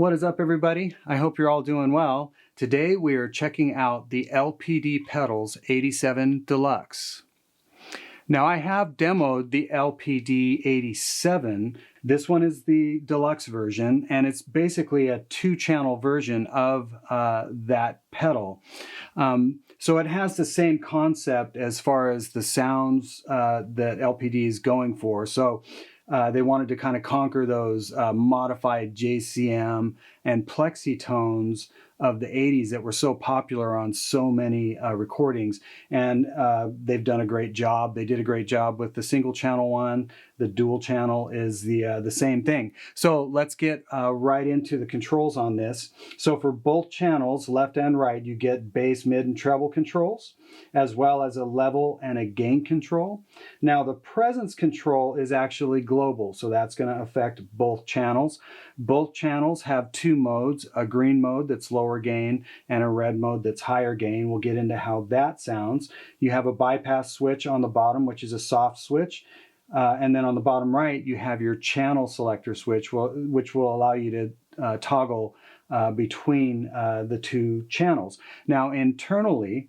What is up, everybody? I hope you're all doing well. Today we are checking out the LPD Pedals 87 Deluxe. Now I have demoed the LPD 87. This one is the deluxe version, and it's basically a two-channel version of that pedal. So it has the same concept as far as the sounds that LPD is going for. So they wanted to kind of conquer those modified JCM and Plexi tones of the 80s that were so popular on so many recordings. And they've done a great job. They did a great job with the single channel one. The dual channel is the same thing. So let's get right into the controls on this. So for both channels, left and right, you get bass, mid, and treble controls, as well as a level and a gain control. Now the presence control is actually global, so that's going to affect both channels. Both channels have two modes, a green mode that's lower gain and a red mode that's higher gain. We'll get into how that sounds. You have a bypass switch on the bottom, which is a soft switch. And then on the bottom right, you have your channel selector switch, which will allow you to toggle between the two channels. Now internally,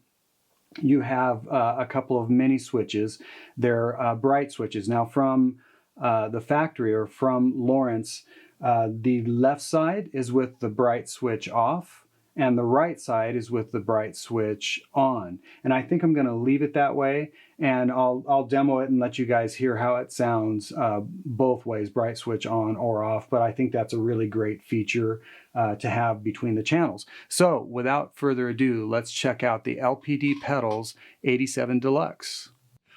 you have a couple of mini switches. They're bright switches. Now from the factory or from Lawrence, the left side is with the bright switch off, and the right side is with the bright switch on. And I think I'm going to leave it that way, and I'll demo it and let you guys hear how it sounds both ways, bright switch on or off. But I think that's a really great feature to have between the channels. So without further ado, let's check out the LPD Pedals 87 Deluxe.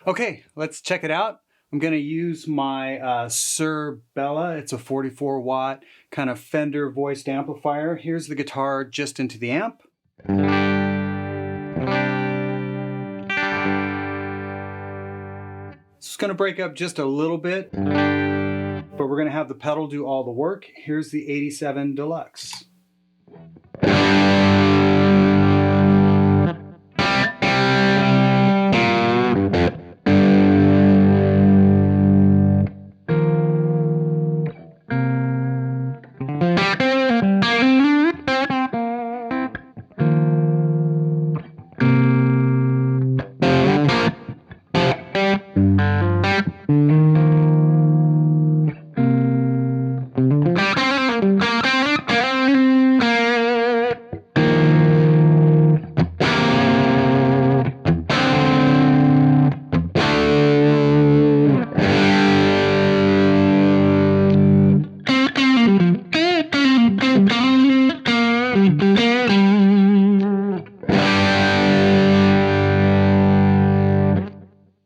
Okay, let's check it out. I'm going to use my Shure Bella. It's a 44 watt kind of Fender voiced amplifier. Here's the guitar just into the amp. It's going to break up just a little bit, but we're going to have the pedal do all the work. Here's the 87 Deluxe.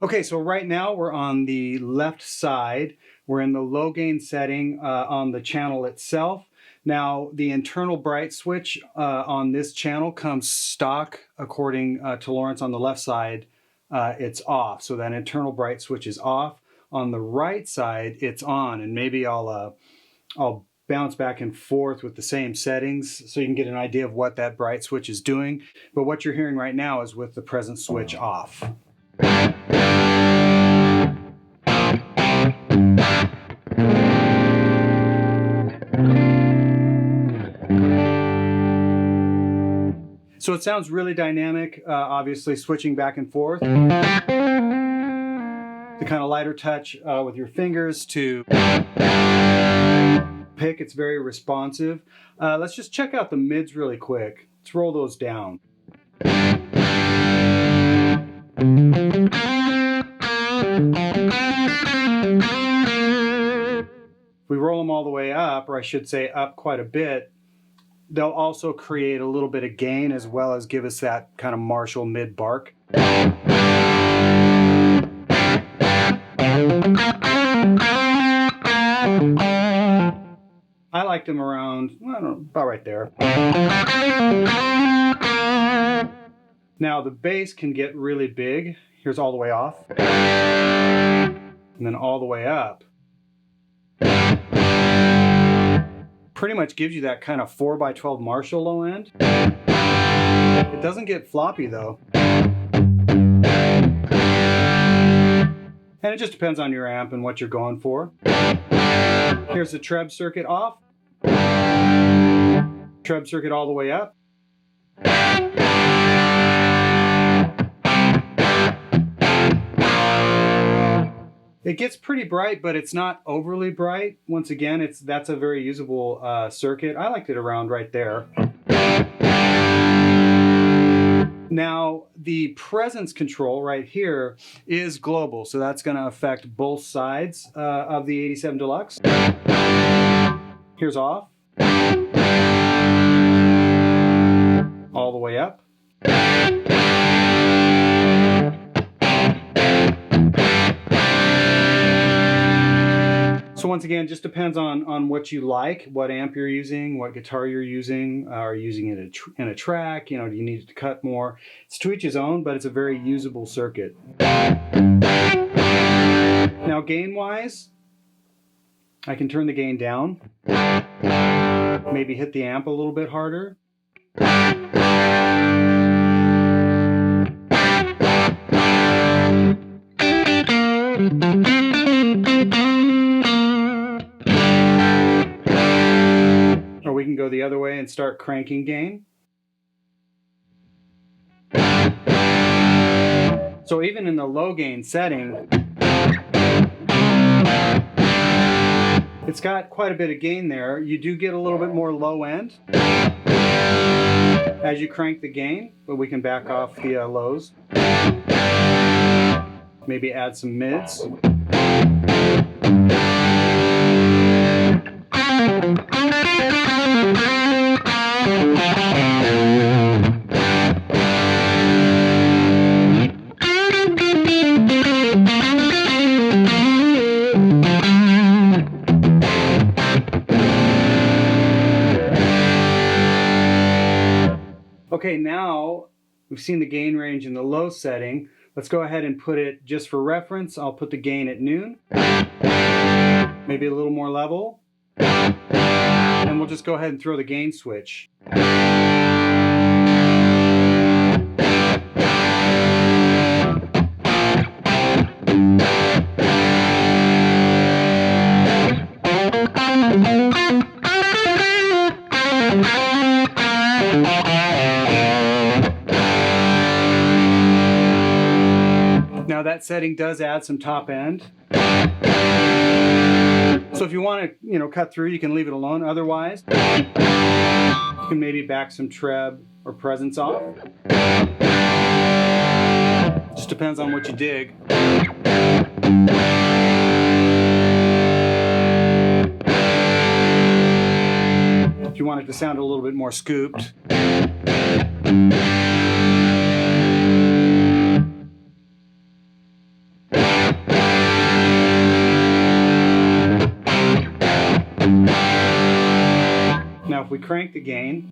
Okay, so right now we're on the left side. We're in the low gain setting on the channel itself. Now, the internal bright switch on this channel comes stock according to Lawrence. On the left side, it's off. So that internal bright switch is off. On the right side, it's on. And maybe I'll bounce back and forth with the same settings so you can get an idea of what that bright switch is doing. But what you're hearing right now is with the presence switch off. So it sounds really dynamic, obviously switching back and forth. The kind of lighter touch with your fingers to pick, it's very responsive. Let's just check out the mids really quick. Let's roll those down. If we roll them all the way up, or I should say up quite a bit, they'll also create a little bit of gain as well as give us that kind of Marshall mid bark. I liked them around, I don't know, about right there. Now the bass can get really big. Here's all the way off. And then all the way up. Pretty much gives you that kind of 4x12 Marshall low end. It doesn't get floppy though. And it just depends on your amp and what you're going for. Here's the treb circuit off. Treb circuit all the way up. It gets pretty bright, but it's not overly bright. Once again, that's a very usable circuit. I liked it around right there. Now, the presence control right here is global, so that's going to affect both sides of the 87 Deluxe. Here's off. All the way up. So once again, just depends on what you like, what amp you're using, what guitar you're using. Are you using it in a track? You know, do you need it to cut more? It's to each his own, but it's a very usable circuit. Now gain-wise, I can turn the gain down. Maybe hit the amp a little bit harder. Or we can go the other way and start cranking gain. So even in the low gain setting, it's got quite a bit of gain there. You do get a little bit more low end as you crank the gain, but we can back off the lows. Maybe add some mids. Okay, now we've seen the gain range in the low setting. Let's go ahead and put it, just for reference, I'll put the gain at noon. Maybe a little more level. And we'll just go ahead and throw the gain switch. Now that setting does add some top end. So if you want to, cut through, you can leave it alone. Otherwise, you can maybe back some treb or presence off. Just depends on what you dig. If you want it to sound a little bit more scooped. Now if we crank the gain,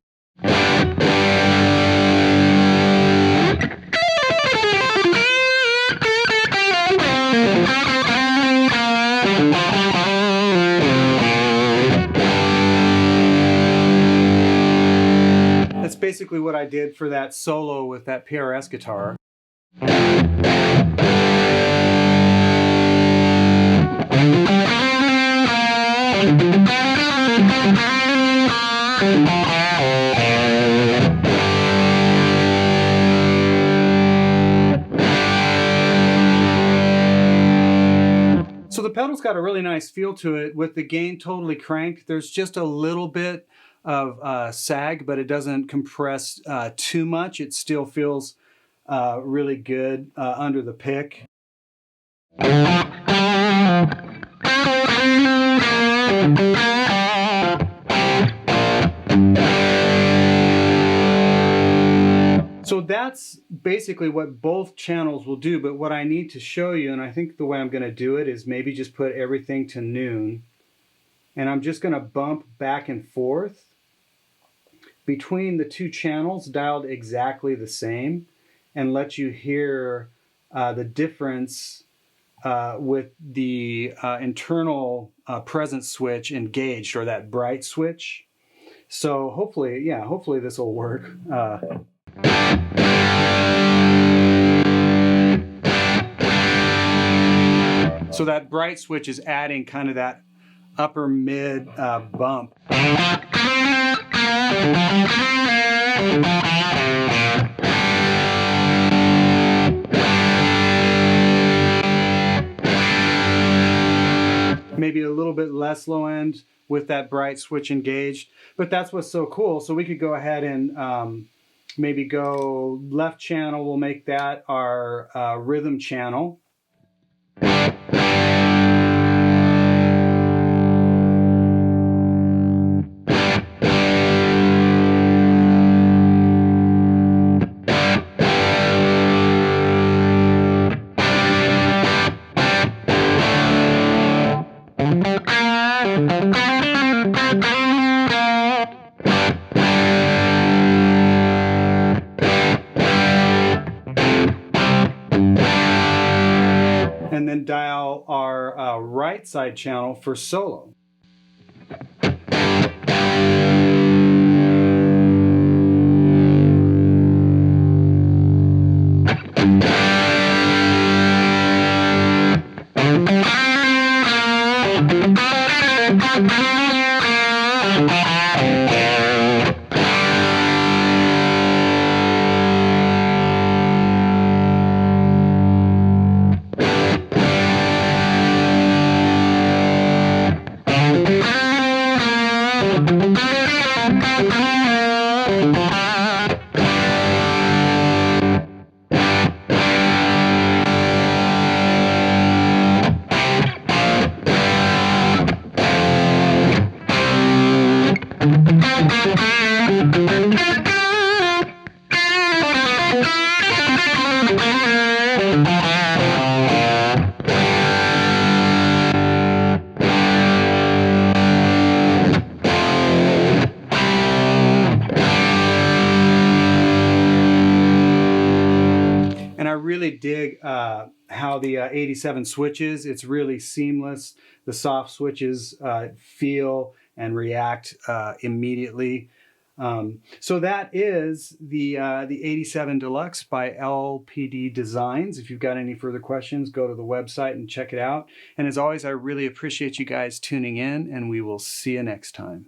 that's basically what I did for that solo with that PRS guitar. So the pedal's got a really nice feel to it with the gain totally cranked. There's just a little bit of sag, but it doesn't compress too much. It still feels really good under the pick. So that's basically what both channels will do, but what I need to show you, and I think the way I'm going to do it is maybe just put everything to noon, and I'm just going to bump back and forth between the two channels dialed exactly the same and let you hear the difference with the internal presence switch engaged, or that bright switch. So hopefully this will work. So that bright switch is adding kind of that upper mid bump. Maybe a little bit less low end with that bright switch engaged, but that's what's so cool. So we could go ahead and maybe go left channel, we'll make that our rhythm channel. And then dial our right side channel for solo. And I really dig how the 87 switches. It's really seamless. The soft switches feel and react immediately. So that is the 87 Deluxe by LPD Designs. If you've got any further questions, go to the website and check it out. And as always, I really appreciate you guys tuning in, and we will see you next time.